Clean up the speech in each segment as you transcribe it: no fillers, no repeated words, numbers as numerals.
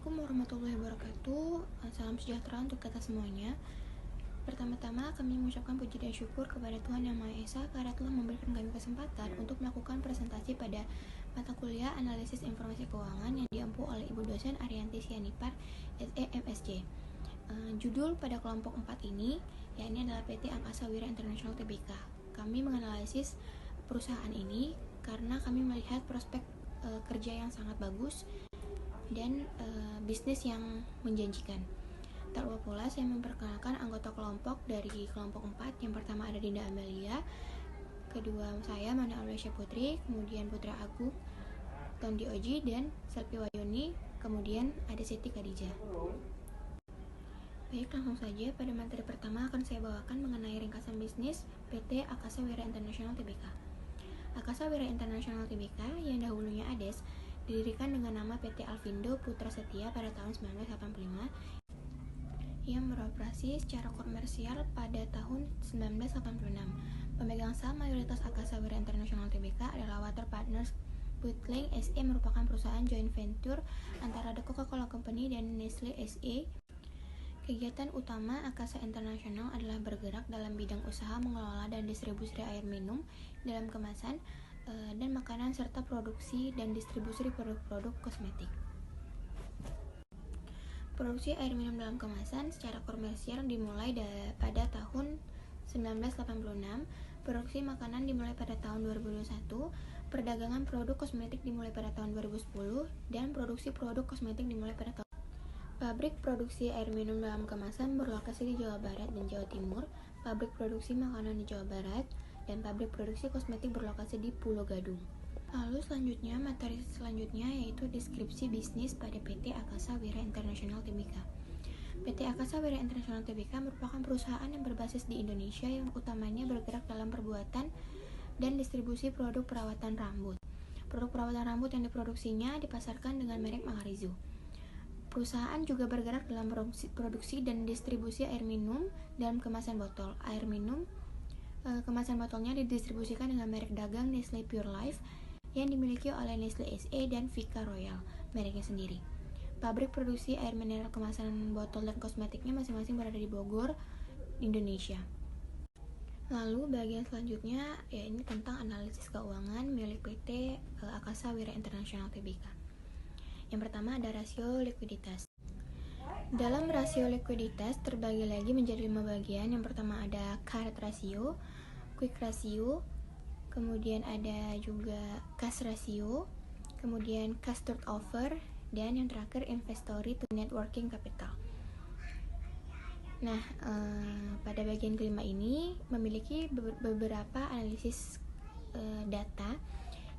Assalamualaikum warahmatullahi wabarakatuh. Salam sejahtera untuk kita semuanya. Pertama-tama kami mengucapkan puji dan syukur kepada Tuhan Yang Maha Esa karena telah memberikan kami kesempatan untuk melakukan presentasi pada mata kuliah Analisis Informasi Keuangan yang diampu oleh Ibu dosen Ariyanti Sianipar, SE MSc. Judul pada kelompok 4 ini yakni adalah PT Angkasa Wira International Tbk. Kami menganalisis perusahaan ini karena kami melihat prospek kerja yang sangat bagus dan bisnis yang menjanjikan. Tak lupa pula saya memperkenalkan anggota kelompok dari kelompok 4. Yang pertama ada Dinda Amelia, kedua saya Mana Aulia Putri, kemudian Putra Agung, Tondi Oji, dan Selvi Wayuni, kemudian ada Siti Khadijah. Baik, langsung saja pada materi pertama akan saya bawakan mengenai ringkasan bisnis PT Angkasa Wira International Tbk. Angkasa Wira International Tbk yang dahulunya ADES didirikan dengan nama PT Alfindo Putra Setia pada tahun 1985 yang beroperasi secara komersial pada tahun 1986. Pemegang saham mayoritas Angkasa Wira International Tbk adalah Water Partners Bottling SE, merupakan perusahaan joint venture antara The Coca-Cola Company dan Nestle SE. Kegiatan utama Angkasa International adalah bergerak dalam bidang usaha mengelola dan distribusi air minum dalam kemasan dan makanan serta produksi dan distribusi produk-produk kosmetik. Produksi air minum dalam kemasan secara komersial dimulai pada tahun 1986, produksi makanan dimulai pada tahun 2021, perdagangan produk kosmetik dimulai pada tahun 2010, dan produksi produk kosmetik dimulai pada tahun. Pabrik produksi air minum dalam kemasan berlokasi di Jawa Barat dan Jawa Timur, pabrik produksi makanan di Jawa Barat, dan pabrik produksi kosmetik berlokasi di Pulau Gadung. Lalu selanjutnya, materi selanjutnya yaitu deskripsi bisnis pada PT Angkasa Wira International Tbk. PT Angkasa Wira International Tbk merupakan perusahaan yang berbasis di Indonesia yang utamanya bergerak dalam perbuatan dan distribusi produk perawatan rambut. Produk perawatan rambut yang diproduksinya dipasarkan dengan merek Maharizu. Perusahaan juga bergerak dalam produksi dan distribusi air minum dalam kemasan botol. Air minum kemasan botolnya didistribusikan dengan merek dagang Nestle Pure Life yang dimiliki oleh Nestle SE dan Vika Royal, mereknya sendiri. Pabrik produksi air mineral kemasan botol dan kosmetiknya masing-masing berada di Bogor, Indonesia. Lalu bagian selanjutnya ya ini tentang analisis keuangan milik PT Angkasa Wira International Tbk. Yang pertama ada rasio likuiditas. Dalam rasio likuiditas terbagi lagi menjadi 5 bagian. Yang pertama ada current ratio, quick ratio, kemudian ada juga cash ratio, kemudian cash turnover, dan yang terakhir inventory to net working capital. Nah, pada bagian kelima ini memiliki beberapa analisis data.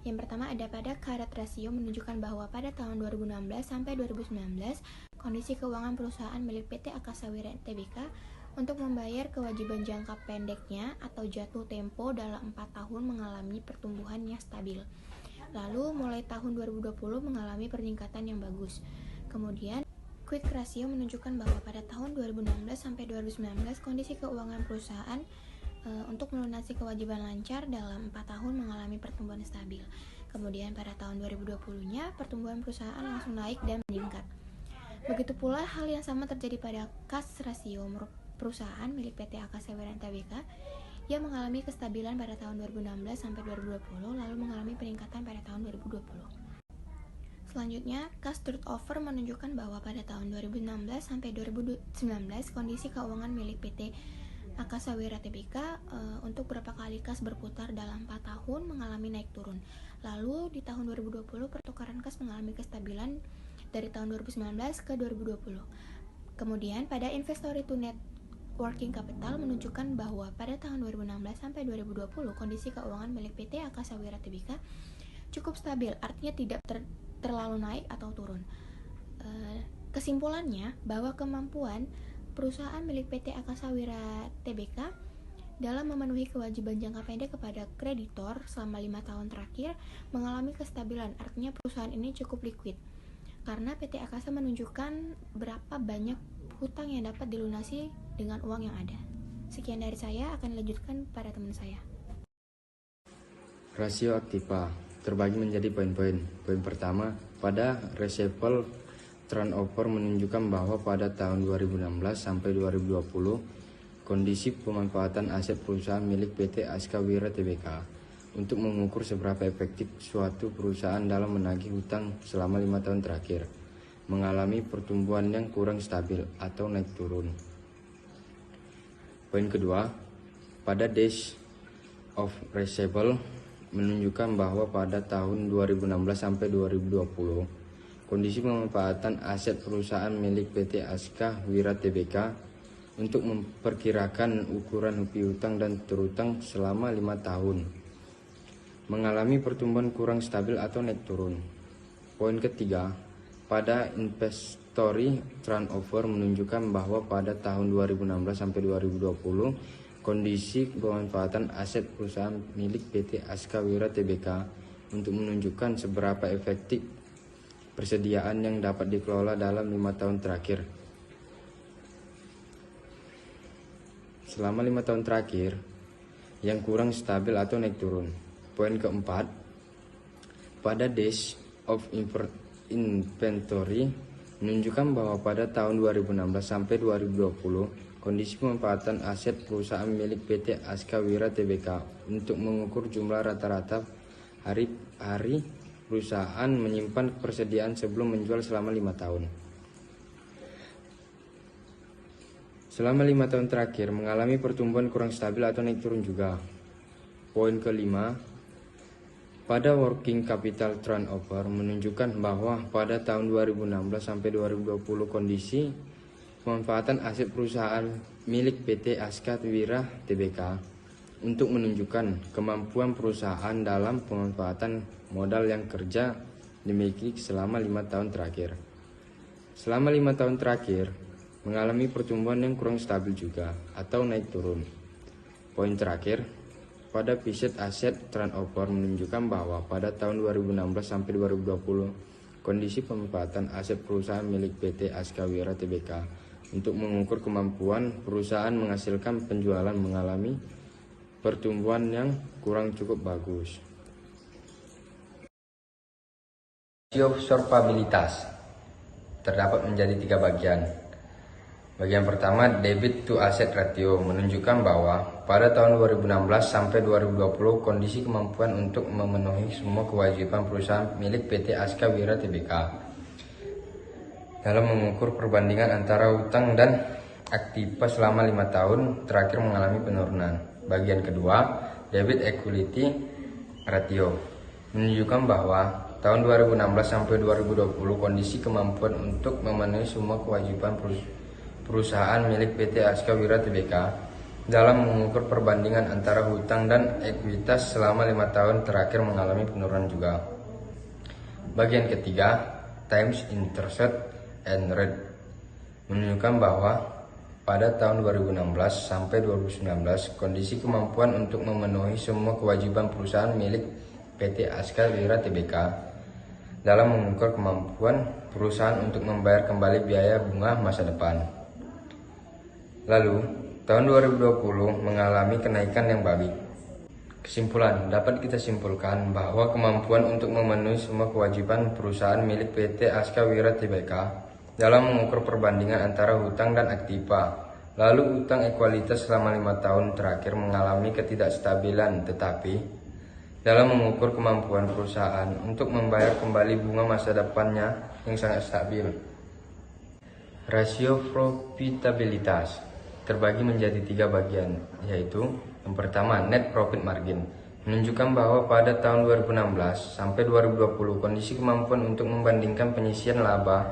Yang pertama ada pada current ratio, menunjukkan bahwa pada tahun 2016 sampai 2019 kondisi keuangan perusahaan milik PT Angkasa Wira Tbk untuk membayar kewajiban jangka pendeknya atau jatuh tempo dalam 4 tahun mengalami pertumbuhan yang stabil. Lalu mulai tahun 2020 mengalami peningkatan yang bagus. Kemudian quick ratio menunjukkan bahwa pada tahun 2016 sampai 2019 kondisi keuangan perusahaan untuk melunasi kewajiban lancar dalam 4 tahun mengalami pertumbuhan stabil. Kemudian pada tahun 2020-nya pertumbuhan perusahaan langsung naik dan meningkat. Begitu pula hal yang sama terjadi pada cash ratio perusahaan milik PT Angkasa Wira Tbk yang mengalami kestabilan pada tahun 2016 sampai 2020 lalu mengalami peningkatan pada tahun 2020. Selanjutnya, cash turnover menunjukkan bahwa pada tahun 2016 sampai 2019 kondisi keuangan milik PT Angkasa Wira Tbk untuk berapa kali kas berputar dalam 4 tahun mengalami naik turun. Lalu di tahun 2020 pertukaran kas mengalami kestabilan dari tahun 2019 ke 2020. Kemudian pada inventory to net working capital menunjukkan bahwa pada tahun 2016 sampai 2020 kondisi keuangan milik PT Angkasa Wira Tbk cukup stabil, artinya tidak terlalu naik atau turun. Kesimpulannya bahwa kemampuan perusahaan milik PT Angkasa Wira Tbk dalam memenuhi kewajiban jangka pendek kepada kreditor selama 5 tahun terakhir mengalami kestabilan, artinya perusahaan ini cukup liquid karena PT Angkasa menunjukkan berapa banyak hutang yang dapat dilunasi dengan uang yang ada. Sekian dari saya, akan dilanjutkan pada teman saya. Rasio aktiva terbagi menjadi poin-poin. Poin pertama, pada receivable turnover menunjukkan bahwa pada tahun 2016 sampai 2020 kondisi pemanfaatan aset perusahaan milik PT Aska Wira Tbk untuk mengukur seberapa efektif suatu perusahaan dalam menagih hutang selama 5 tahun terakhir mengalami pertumbuhan yang kurang stabil atau naik turun. Poin kedua, pada Days of Receivable menunjukkan bahwa pada tahun 2016 sampai 2020 kondisi pemanfaatan aset perusahaan milik PT Aska Wira Tbk untuk memperkirakan ukuran piutang dan terutang selama 5 tahun mengalami pertumbuhan kurang stabil atau naik turun. Poin ketiga, pada inventory turnover menunjukkan bahwa pada tahun 2016 sampai 2020 kondisi pemanfaatan aset perusahaan milik PT Aska Wira Tbk untuk menunjukkan seberapa efektif persediaan yang dapat dikelola dalam 5 tahun terakhir. Selama 5 tahun terakhir yang kurang stabil atau naik turun. Poin keempat, pada Days of Inventory menunjukkan bahwa pada tahun 2016 sampai 2020 kondisi pemanfaatan aset perusahaan milik PT Aska Wira Tbk untuk mengukur jumlah rata-rata hari perusahaan menyimpan persediaan sebelum menjual selama 5 tahun. Selama 5 tahun terakhir mengalami pertumbuhan kurang stabil atau naik turun juga. Poin kelima, pada working capital turnover menunjukkan bahwa pada tahun 2016 sampai 2020 kondisi pemanfaatan aset perusahaan milik PT Aska Wira Tbk untuk menunjukkan kemampuan perusahaan dalam pemanfaatan modal yang kerja dimiliki selama 5 tahun terakhir. Selama 5 tahun terakhir mengalami pertumbuhan yang kurang stabil juga atau naik turun. Poin terakhir, pada Fixed Asset Turnover menunjukkan bahwa pada tahun 2016 sampai 2020 kondisi pemanfaatan aset perusahaan milik PT Aska Wira Tbk untuk mengukur kemampuan perusahaan menghasilkan penjualan mengalami pertumbuhan yang kurang cukup bagus. Rasio solvabilitas terdapat menjadi 3 bagian. Bagian pertama, debit to asset ratio menunjukkan bahwa pada tahun 2016 sampai 2020 kondisi kemampuan untuk memenuhi semua kewajiban perusahaan milik PT Aska Wira Tbk dalam mengukur perbandingan antara hutang dan aktiva selama 5 tahun terakhir mengalami penurunan. Bagian kedua, debit equity ratio menunjukkan bahwa tahun 2016 sampai 2020 kondisi kemampuan untuk memenuhi semua kewajiban perusahaan milik PT Aska Wira Tbk dalam mengukur perbandingan antara hutang dan ekuitas selama 5 tahun terakhir mengalami penurunan juga. Bagian ketiga, times interest and rate menunjukkan bahwa pada tahun 2016 sampai 2019 kondisi kemampuan untuk memenuhi semua kewajiban perusahaan milik PT Aska Wira Tbk dalam mengukur kemampuan perusahaan untuk membayar kembali biaya bunga masa depan. Lalu, tahun 2020 mengalami kenaikan yang baik. Kesimpulan, dapat kita simpulkan bahwa kemampuan untuk memenuhi semua kewajiban perusahaan milik PT Aska Wira Tbk dalam mengukur perbandingan antara hutang dan aktiva, lalu hutang ekualitas selama 5 tahun terakhir mengalami ketidakstabilan, tetapi dalam mengukur kemampuan perusahaan untuk membayar kembali bunga masa depannya yang sangat stabil. Rasio profitabilitas terbagi menjadi 3 bagian, yaitu yang pertama, net profit margin menunjukkan bahwa pada tahun 2016 sampai 2020 kondisi kemampuan untuk membandingkan penyisian laba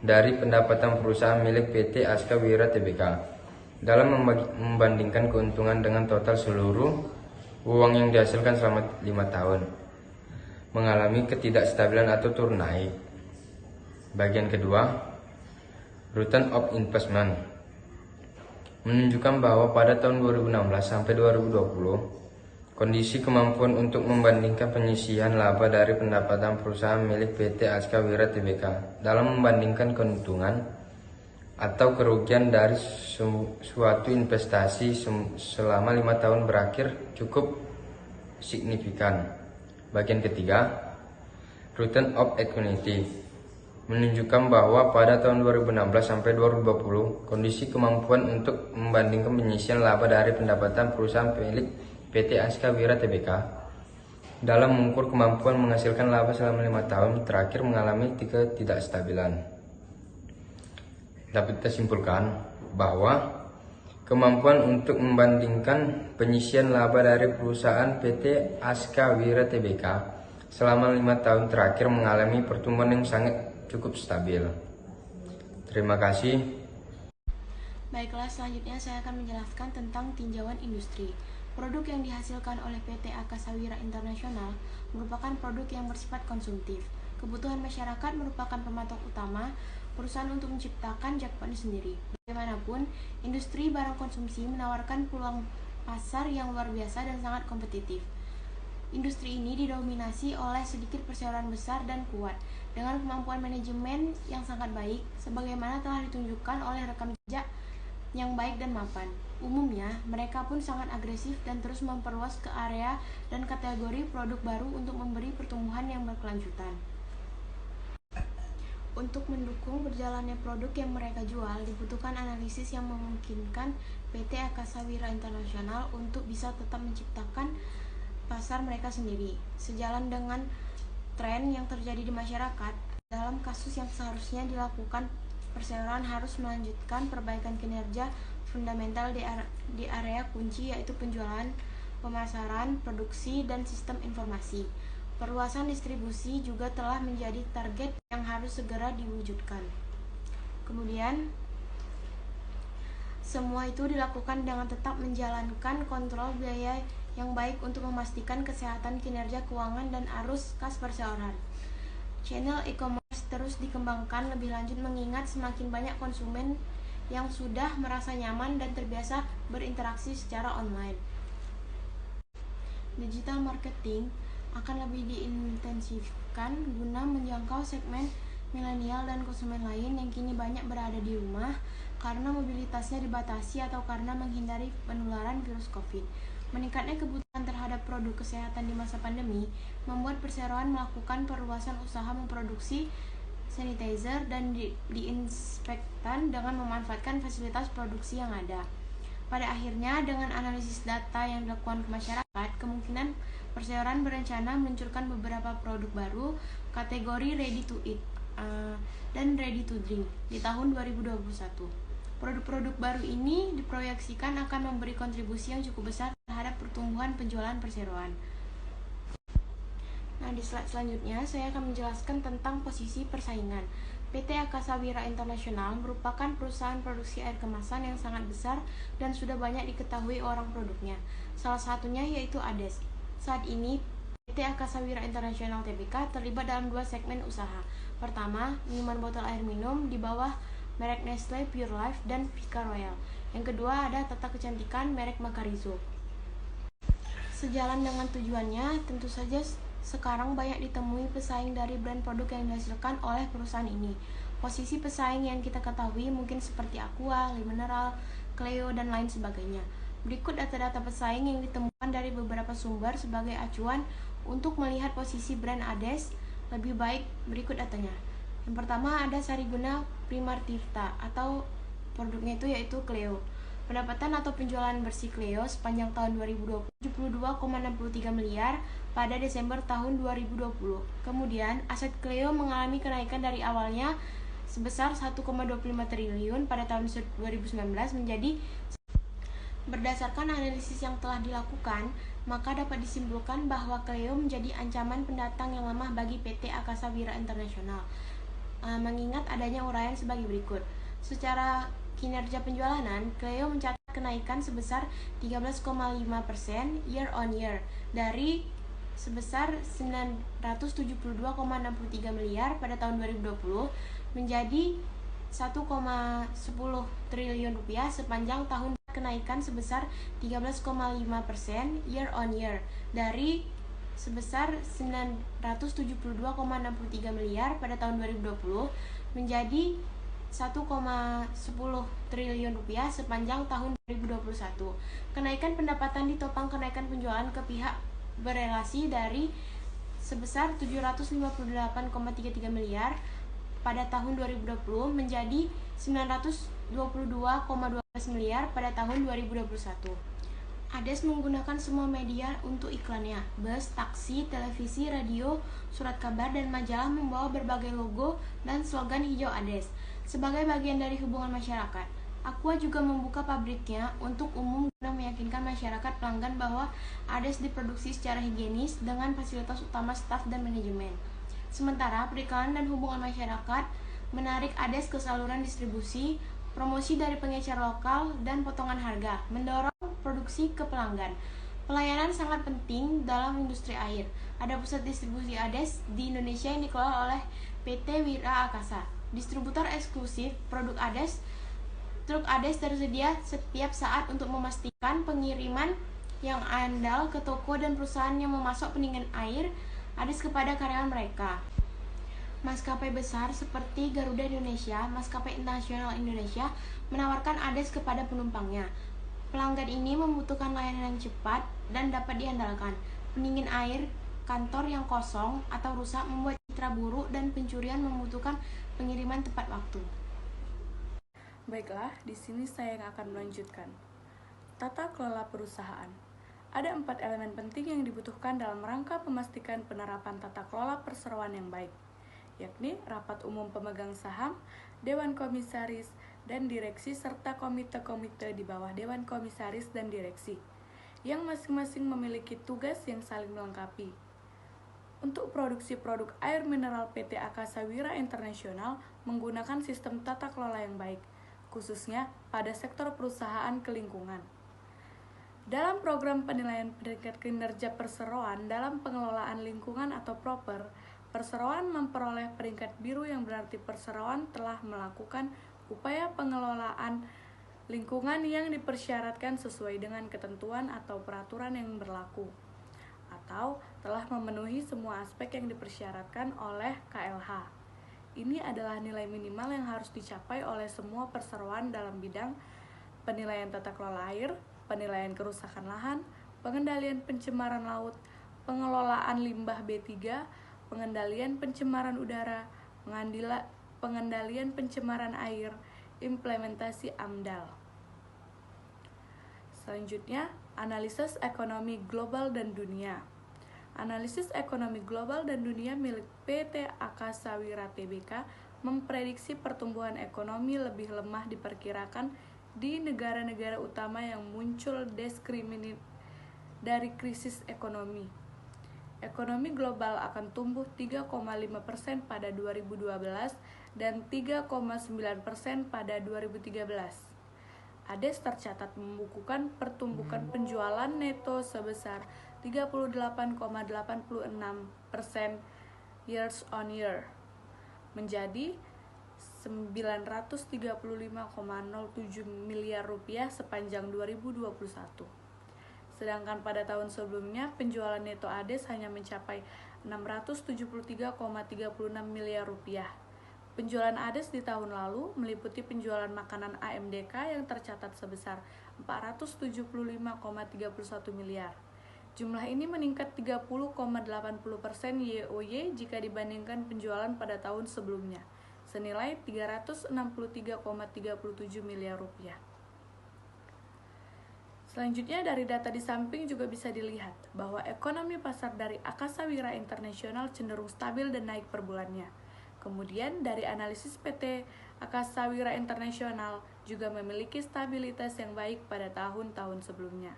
dari pendapatan perusahaan milik PT Aska Wira Tbk dalam membandingkan keuntungan dengan total seluruh uang yang dihasilkan selama 5 tahun mengalami ketidakstabilan atau turun naik. Bagian kedua, return of investment menunjukkan bahwa pada tahun 2016 sampai 2020 kondisi kemampuan untuk membandingkan penyisian laba dari pendapatan perusahaan milik PT Aska Wira Tbk dalam membandingkan keuntungan atau kerugian dari suatu investasi selama 5 tahun berakhir cukup signifikan. Bagian ketiga, return of equity menunjukkan bahwa pada tahun 2016 sampai 2020 kondisi kemampuan untuk membandingkan penyisian laba dari pendapatan perusahaan milik PT Aska Wira Tbk dalam mengukur kemampuan menghasilkan laba selama 5 tahun terakhir mengalami ketidakstabilan. Dapat kita simpulkan bahwa kemampuan untuk membandingkan penyisian laba dari perusahaan PT Aska Wira Tbk selama 5 tahun terakhir mengalami pertumbuhan yang sangat cukup stabil. Terima kasih. Baiklah, selanjutnya saya akan menjelaskan tentang tinjauan industri. Produk yang dihasilkan oleh PT Akasa Wira Internasional merupakan produk yang bersifat konsumtif. Kebutuhan masyarakat merupakan pematok utama perusahaan untuk menciptakan jackpot sendiri. Bagaimanapun, industri barang konsumsi menawarkan peluang pasar yang luar biasa dan sangat kompetitif. Industri ini didominasi oleh sedikit perseroan besar dan kuat, dengan kemampuan manajemen yang sangat baik, sebagaimana telah ditunjukkan oleh rekam jejak yang baik dan mapan. Umumnya, mereka pun sangat agresif dan terus memperluas ke area dan kategori produk baru untuk memberi pertumbuhan yang berkelanjutan. Untuk mendukung berjalannya produk yang mereka jual, dibutuhkan analisis yang memungkinkan PT Akasa Wira Internasional untuk bisa tetap menciptakan pasar mereka sendiri, sejalan dengan tren yang terjadi di masyarakat. Dalam kasus yang seharusnya dilakukan, perseroan harus melanjutkan perbaikan kinerja fundamental di area kunci, yaitu penjualan, pemasaran, produksi, dan sistem informasi. Perluasan distribusi juga telah menjadi target yang harus segera diwujudkan. Kemudian, semua itu dilakukan dengan tetap menjalankan kontrol biaya yang baik untuk memastikan kesehatan kinerja keuangan dan arus kas perseroan. Channel e-commerce terus dikembangkan lebih lanjut mengingat semakin banyak konsumen yang sudah merasa nyaman dan terbiasa berinteraksi secara online. Digital marketing akan lebih diintensifkan guna menjangkau segmen milenial dan konsumen lain yang kini banyak berada di rumah karena mobilitasnya dibatasi atau karena menghindari penularan virus COVID. Meningkatnya kebutuhan terhadap produk kesehatan di masa pandemi membuat perseroan melakukan perluasan usaha memproduksi sanitizer dan diinspektan dengan memanfaatkan fasilitas produksi yang ada. Pada akhirnya, dengan analisis data yang dilakukan ke masyarakat, kemungkinan perseroan berencana meluncurkan beberapa produk baru kategori ready to eat dan ready to drink di tahun 2021. Produk-produk baru ini diproyeksikan akan memberi kontribusi yang cukup besar terhadap pertumbuhan penjualan perseroan. Nah, di slide selanjutnya saya akan menjelaskan tentang posisi persaingan. PT Akasa Wira Internasional merupakan perusahaan produksi air kemasan yang sangat besar dan sudah banyak diketahui orang produknya. Salah satunya yaitu ADES. Saat ini, PT Akasa Wira Internasional Tbk terlibat dalam 2 segmen usaha. Pertama, minuman botol air minum di bawah merek Nestle Pure Life dan Vika Royal. Yang kedua ada tata kecantikan merek Macarizo. Sejalan dengan tujuannya, tentu saja sekarang banyak ditemui pesaing dari brand produk yang dihasilkan oleh perusahaan ini. Posisi pesaing yang kita ketahui mungkin seperti Aqua, Mineral, Cleo, dan lain sebagainya. Berikut data-data pesaing yang ditemukan dari beberapa sumber sebagai acuan untuk melihat posisi brand ADES lebih baik. Berikut datanya. Yang pertama ada Sariguna Primartirta atau produknya itu yaitu Cleo. Pendapatan atau penjualan bersih Cleo sepanjang tahun 2020 72,63 miliar pada Desember tahun 2020. Kemudian aset Cleo mengalami kenaikan dari awalnya sebesar 1,25 triliun pada tahun 2019 menjadi. Berdasarkan analisis yang telah dilakukan, maka dapat disimpulkan bahwa Cleo menjadi ancaman pendatang yang lemah bagi PT Akasa Wira Internasional. Mengingat adanya uraian sebagai berikut. Secara kinerja penjualan, Cleo mencatat kenaikan sebesar 13,5% year on year dari sebesar 972,63 miliar pada tahun 2020 menjadi 1,10 triliun rupiah sepanjang tahun. Kenaikan sebesar 13,5% year on year dari sebesar 972,63 miliar pada tahun 2020 menjadi 1,10 triliun rupiah sepanjang tahun 2021. Kenaikan pendapatan ditopang kenaikan penjualan ke pihak berelasi dari sebesar 758,33 miliar pada tahun 2020 menjadi 922,12 miliar pada tahun 2021. ADES menggunakan semua media untuk iklannya. Bus, taksi, televisi, radio, surat kabar, dan majalah membawa berbagai logo dan slogan hijau ADES. Sebagai bagian dari hubungan masyarakat, Aqua juga membuka pabriknya untuk umum guna meyakinkan masyarakat pelanggan bahwa ADES diproduksi secara higienis dengan fasilitas utama staf dan manajemen. Sementara periklanan dan hubungan masyarakat menarik ADES ke saluran distribusi, promosi dari pengecer lokal, dan potongan harga, mendorong produksi ke pelanggan. Pelayanan sangat penting dalam industri air. Ada pusat distribusi ADES di Indonesia yang dikelola oleh PT Wira Akasa. Distributor eksklusif produk ADES. Truk ADES tersedia setiap saat untuk memastikan pengiriman yang andal ke toko dan perusahaan yang memasok pendingin air ADES kepada karyawan mereka. Maskapai besar seperti Garuda Indonesia, Maskapai Internasional Indonesia menawarkan ADES kepada penumpangnya. Pelanggan ini membutuhkan layanan yang cepat dan dapat diandalkan. Pendingin air kantor yang kosong atau rusak membuat citra buruk dan pencurian membutuhkan pengiriman tepat waktu. Baiklah, di sini saya yang akan melanjutkan. Tata kelola perusahaan. Ada 4 elemen penting yang dibutuhkan dalam rangka memastikan penerapan tata kelola perseroan yang baik, yakni rapat umum pemegang saham, dewan komisaris, dan direksi, serta komite-komite di bawah dewan komisaris dan direksi, yang masing-masing memiliki tugas yang saling melengkapi. Untuk produksi produk air mineral, PT Akasa Wira International menggunakan sistem tata kelola yang baik, khususnya pada sektor perusahaan kelingkungan. Dalam program penilaian peringkat kinerja perseroan dalam pengelolaan lingkungan atau proper, perseroan memperoleh peringkat biru yang berarti perseroan telah melakukan upaya pengelolaan lingkungan yang dipersyaratkan sesuai dengan ketentuan atau peraturan yang berlaku, atau telah memenuhi semua aspek yang dipersyaratkan oleh KLH. Ini adalah nilai minimal yang harus dicapai oleh semua perseroan dalam bidang penilaian tata kelola air, penilaian kerusakan lahan, pengendalian pencemaran laut, pengelolaan limbah B3, pengendalian pencemaran udara, pengendalian pencemaran air, implementasi AMDAL. Selanjutnya, analisis ekonomi global dan dunia. Analisis ekonomi global dan dunia milik PT Akasa Wira Tbk memprediksi pertumbuhan ekonomi lebih lemah diperkirakan di negara-negara utama yang muncul diskriminasi dari krisis ekonomi. Ekonomi global akan tumbuh 3,5% pada 2012 dan 3,9% pada 2013. ADES tercatat membukukan pertumbuhan penjualan neto sebesar 38,86% years on year, menjadi 935,07 miliar rupiah sepanjang 2021. Sedangkan pada tahun sebelumnya, penjualan neto ADES hanya mencapai 673,36 miliar rupiah. Penjualan ADES di tahun lalu meliputi penjualan makanan AMDK yang tercatat sebesar 475,31 miliar. Jumlah ini meningkat 30,80% YoY jika dibandingkan penjualan pada tahun sebelumnya, senilai 363,37 miliar rupiah. Selanjutnya, dari data di samping juga bisa dilihat bahwa ekonomi pasar dari Akasa Wira International cenderung stabil dan naik per bulannya. Kemudian, dari analisis PT Akasa Wira International juga memiliki stabilitas yang baik pada tahun-tahun sebelumnya.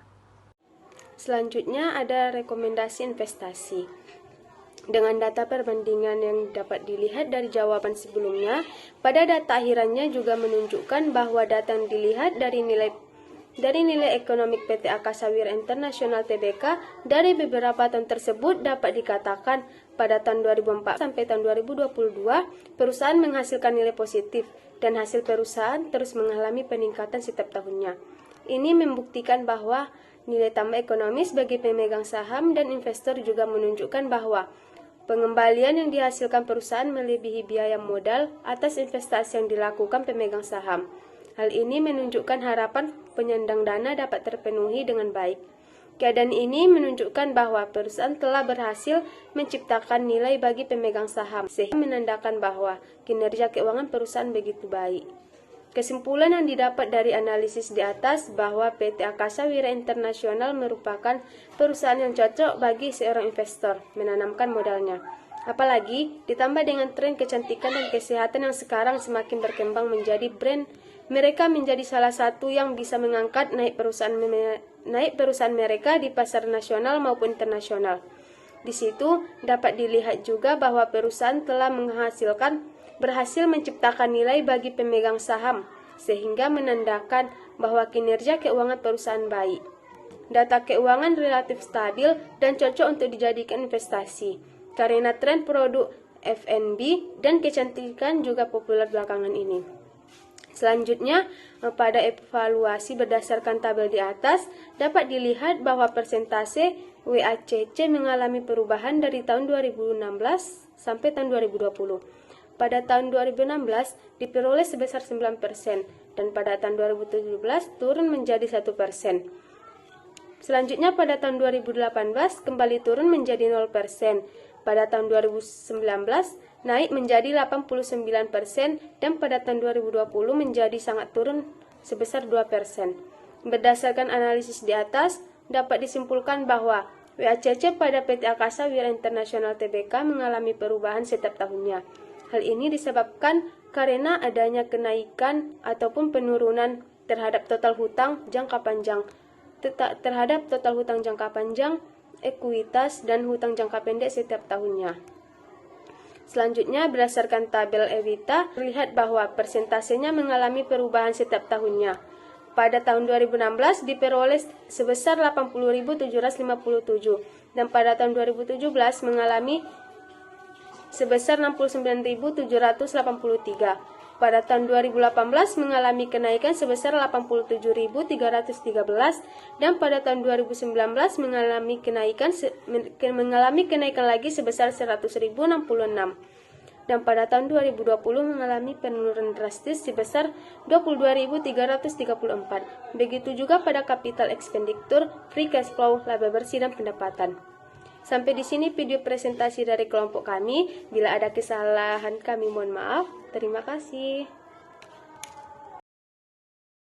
Selanjutnya ada rekomendasi investasi. Dengan data perbandingan yang dapat dilihat dari jawaban sebelumnya, pada data akhirannya juga menunjukkan bahwa data yang dilihat dari nilai ekonomi PT Akasa Wira International Tbk dari beberapa tahun tersebut dapat dikatakan pada tahun 2004 sampai tahun 2022 perusahaan menghasilkan nilai positif dan hasil perusahaan terus mengalami peningkatan setiap tahunnya. Ini membuktikan bahwa nilai tambah ekonomis bagi pemegang saham dan investor juga menunjukkan bahwa pengembalian yang dihasilkan perusahaan melebihi biaya modal atas investasi yang dilakukan pemegang saham. Hal ini menunjukkan harapan penyandang dana dapat terpenuhi dengan baik. Keadaan ini menunjukkan bahwa perusahaan telah berhasil menciptakan nilai bagi pemegang saham, sehingga menandakan bahwa kinerja keuangan perusahaan begitu baik. Kesimpulan yang didapat dari analisis di atas bahwa PT Akasa Wira Internasional merupakan perusahaan yang cocok bagi seorang investor menanamkan modalnya. Apalagi ditambah dengan tren kecantikan dan kesehatan yang sekarang semakin berkembang menjadi brand, mereka menjadi salah satu yang bisa mengangkat naik perusahaan mereka di pasar nasional maupun internasional. Di situ dapat dilihat juga bahwa perusahaan telah berhasil menciptakan nilai bagi pemegang saham, sehingga menandakan bahwa kinerja keuangan perusahaan baik. Data keuangan relatif stabil dan cocok untuk dijadikan investasi, karena tren produk F&B dan kecantikan juga populer belakangan ini. Selanjutnya, pada evaluasi berdasarkan tabel di atas, dapat dilihat bahwa persentase WACC mengalami perubahan dari tahun 2016 sampai tahun 2020. Pada tahun 2016 diperoleh sebesar 9% dan pada tahun 2017 turun menjadi 1%. Selanjutnya pada tahun 2018 kembali turun menjadi 0%. Pada tahun 2019 naik menjadi 89% dan pada tahun 2020 menjadi sangat turun sebesar 2%. Berdasarkan analisis di atas, dapat disimpulkan bahwa WACC pada PT Akasa Wira Internasional Tbk mengalami perubahan setiap tahunnya. Hal ini disebabkan karena adanya kenaikan ataupun penurunan terhadap total hutang jangka panjang, ekuitas, dan hutang jangka pendek setiap tahunnya. Selanjutnya, berdasarkan tabel EBITDA, terlihat bahwa persentasenya mengalami perubahan setiap tahunnya. Pada tahun 2016 diperoleh sebesar 80.757 dan pada tahun 2017 mengalami sebesar 69.783. Pada tahun 2018 mengalami kenaikan sebesar 87.313 dan pada tahun 2019 mengalami kenaikan lagi sebesar 100.066 dan pada tahun 2020 mengalami penurunan drastis sebesar 22.334. Begitu juga pada capital expenditure, free cash flow, laba bersih dan pendapatan. Sampai di sini video presentasi dari kelompok kami. Bila ada kesalahan kami mohon maaf. Terima kasih.